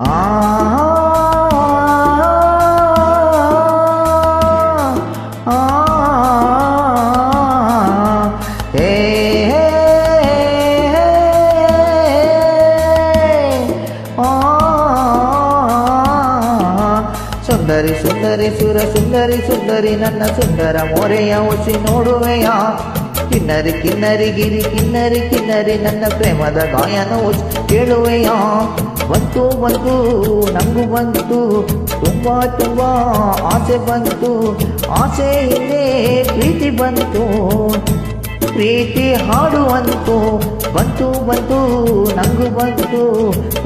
ಆ ಆ ಹೇ ಸುಂದರಿ ಸುಂದರಿ ಸುರ ಸುಂದರಿ ಸುಂದರಿ ನನ್ನ ಸುಂದರ ಮೊರೆಯ ಒಸಿ ನೋಡುವೆಯ ಕಿನ್ನರಿ ಕಿನ್ನರಿ ಗಿರಿ ಕಿನ್ನರಿ ಕಿನ್ನರಿ ನನ್ನ ಪ್ರೇಮದ ಗಾಯನ ಒಸಿ ಕೇಳುವೆಯ ಬಂತು ಬಂತು ನಂಗು ಬಂತು ತುಂಬಾ ತುಂಬಾ ಆಸೆ ಬಂತು ಆಸೆ ಹಿಂದೆ ಪ್ರೀತಿ ಬಂತು ಪ್ರೀತಿ ಹಾಡುವಂತು ಬಂತು ಬಂತು ನಂಗು ಬಂತು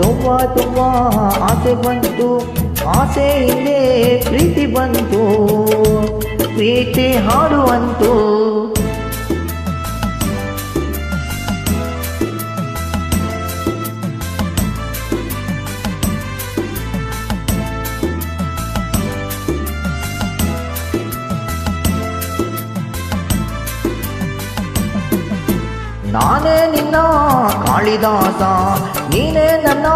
ತುಂಬಾ ತುಂಬಾ ಆಸೆ ಬಂತು ಆಸೆ ಹಿಂದೆ ಪ್ರೀತಿ ಬಂತು ಪ್ರೀತಿ ಹಾಡುವಂತು ನಾನೇ ನಿನ್ನ ಕಾಳಿದಾಸ ನೀನೇ ನನ್ನ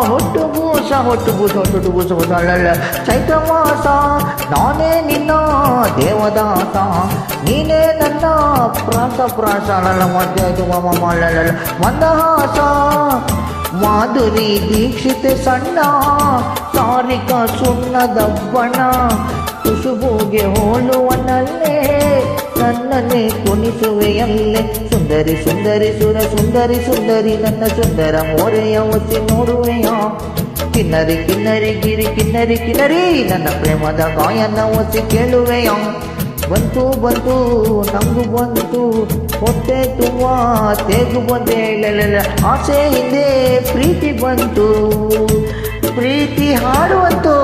ಹೊಟ್ಟುಬೂಸ ಚೈತ್ರಮಾಸ ನಾನೇ ನಿನ್ನ ದೇವದಾಸ ನೀನೇ ನನ್ನ ಪ್ರಾಸ ಮಂದಹಾಸ ಮಾಧುರಿ ದೀಕ್ಷಿತ ಸಣ್ಣ ತಾರಿಕ ಸುಣ್ಣದ ಬಣ ಕುಸುಬುಗೆ ಹೋಲುವನಲ್ಲೇ ನನ್ನನ್ನೇ ಕುಣಿಸುವೆಯಲ್ಲೇ ಸುಂದರಿ ಸುಂದರಿ ಸುರ ಸುಂದರಿ ಸುಂದರಿ ನನ್ನ ಸುಂದರ ಮೋರೆಯ ಒಸಿ ನೋಡುವೆಯ ಕಿನ್ನರಿ ಕಿನ್ನರಿ ಗಿರಿ ಕಿನ್ನರಿ ಕಿನ್ನರಿ ನನ್ನ ಪ್ರೇಮದ ಗಾಯನ ಒಸಿ ಕೇಳುವೆಯ ಬಂತು ಬಂತು ನಂಗು ಬಂತು ಹೊಟ್ಟೆ ತುಂಬ ತೇಗು ಬಂದೆ ಆಸೆ ಹಿಂದೆ ಪ್ರೀತಿ ಬಂತು ಪ್ರೀತಿ ಹಾಡುವಂತು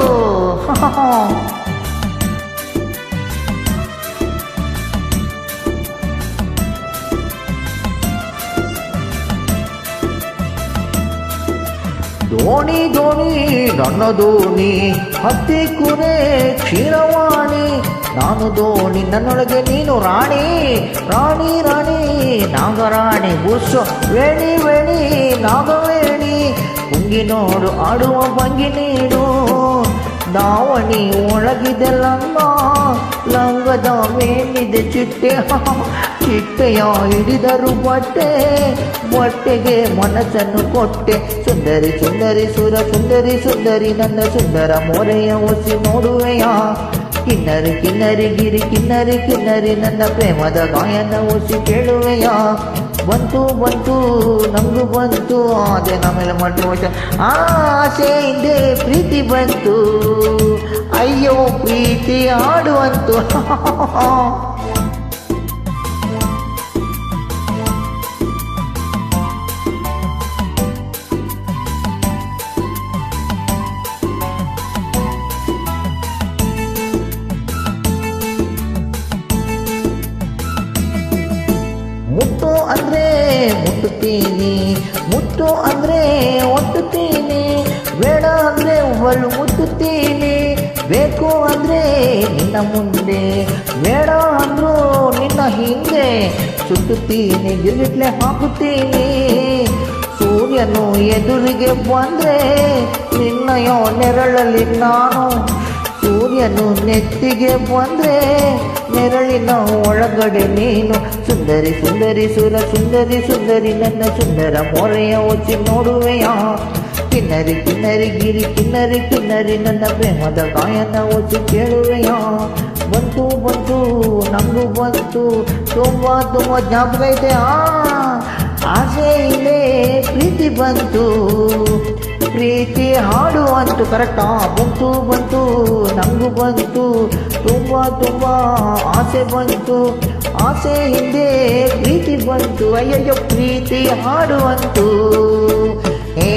ದೋಣಿ ದೋಣಿ ನನ್ನ ದೋಣಿ ಹತ್ತಿ ಕುರೆ ಕ್ಷೀರವಾಣಿ ನಾನು ದೋಣಿ ನನ್ನೊಳಗೆ ನೀನು ರಾಣಿ ರಾಣಿ ರಾಣಿ ನಾಗರಾಣಿ ಬುಸ್ಸು ವೇಣಿ ವೇಣಿ ನಾಗವೇಣಿ ಕುಂಗಿ ನೋಡು ಆಡುವ ಭಂಗಿ ನೀಡು ದಾವಣಿ ಒಳಗಿದೆ ಲಂಗದ ಮೇಲಿದೆ ಚಿಟ್ಟೆ ಚಿಟ್ಟೆಯ ಹಿಡಿದರು ಬಟ್ಟೆಗೆ ಮನಸ್ಸನ್ನು ಕೊಟ್ಟೆ ಸುಂದರಿ ಸುಂದರಿ ಸುರ ಸುಂದರಿ ಸುಂದರಿ ನನ್ನ ಸುಂದರ ಮೋರೆಯ ಒಸಿ ನೋಡುವೆಯ ಕಿನ್ನರಿ ಕಿನ್ನರಿ ಗಿರಿ ಕಿನ್ನರಿ ಕಿನ್ನರಿ ನನ್ನ ಪ್ರೇಮದ ಗಾಯನ ಒಸಿ ಕೇಳುವೆಯ ಬಂತು ಬಂತು ನಂಗು ಬಂತು ಅದೇ ನಮ್ಮೆಲ್ಲ ಮಾಡಿ ಆಸೆ ಹಿಂದೆ ಪ್ರೀತಿ ಬಂತು ಅಯ್ಯೋ ಪ್ರೀತಿ ಆಡುವಂತು ಮುಟ್ಟು ಅಂದ್ರೆ ಮುಟ್ಟುತ್ತೀನಿ ಮುಟ್ಟು ಅಂದ್ರೆ ಒಟ್ಟುತ್ತೀನಿ ಬೇಡ ಅಂದ್ರೆ ಒಬ್ಬಳು ಮುಟ್ಟುತ್ತೀನಿ ಬೇಕು ಅಂದ್ರೆ ನಿನ್ನ ಮುಂದೆ ಬೇಡ ಅಂದ್ರು ನಿನ್ನ ಹಿಂದೆ ಸುತ್ತುತ್ತೀನಿ ಗಿರಿಟ್ಲೆ ಹಾಕುತ್ತೀನಿ ಸೂರ್ಯನು ಎದುರಿಗೆ ಬಂದ್ರೆ ನಿನ್ನಯೋ ನೆರಳಲ್ಲಿ ನಾನು ಸೂರ್ಯನು ನೆತ್ತಿಗೆ ಬಂದ್ರೆ ನೆರಳಿನ ಒಳಗಡೆ ನೀನು ಸುಂದರಿ ಸುಂದರಿ ಸುರ ಸುಂದರಿ ಸುಂದರಿ ನನ್ನ ಸುಂದರ ಮೊರೆಯ ಒಚ್ಚಿ ನೋಡುವೆಯ ಕಿನ್ನರಿ ಕಿನ್ನರಿ ಗಿರಿ ಕಿನ್ನರಿ ಕಿನ್ನರಿ ನನ್ನ ಪ್ರೇಮದ ಗಾಯನ ಒಚ್ಚಿ ಕೇಳುವೆಯ ಬಂತು ಬಂತು ನಂಗು ಬಂತು ತುಂಬಾ ತುಂಬ ಜ್ಞಾಪಕ ಐತೆ ಆಸೆ ಇಲ್ಲೇ ಪ್ರೀತಿ ಬಂತು ಪ್ರೀತಿ ಹಾಡುವಂತು ಕರೆಕ್ಟಾ ಬಂತು ಬಂತು ನಂಗು ಬಂತು ತುಂಬ ತುಂಬ ಆಸೆ ಬಂತು ಆಸೆ ಹಿಂದೆ ಪ್ರೀತಿ ಬಂತು ಅಯ್ಯಯ್ಯೋ ಪ್ರೀತಿ ಹಾಡುವಂತು ಹೇ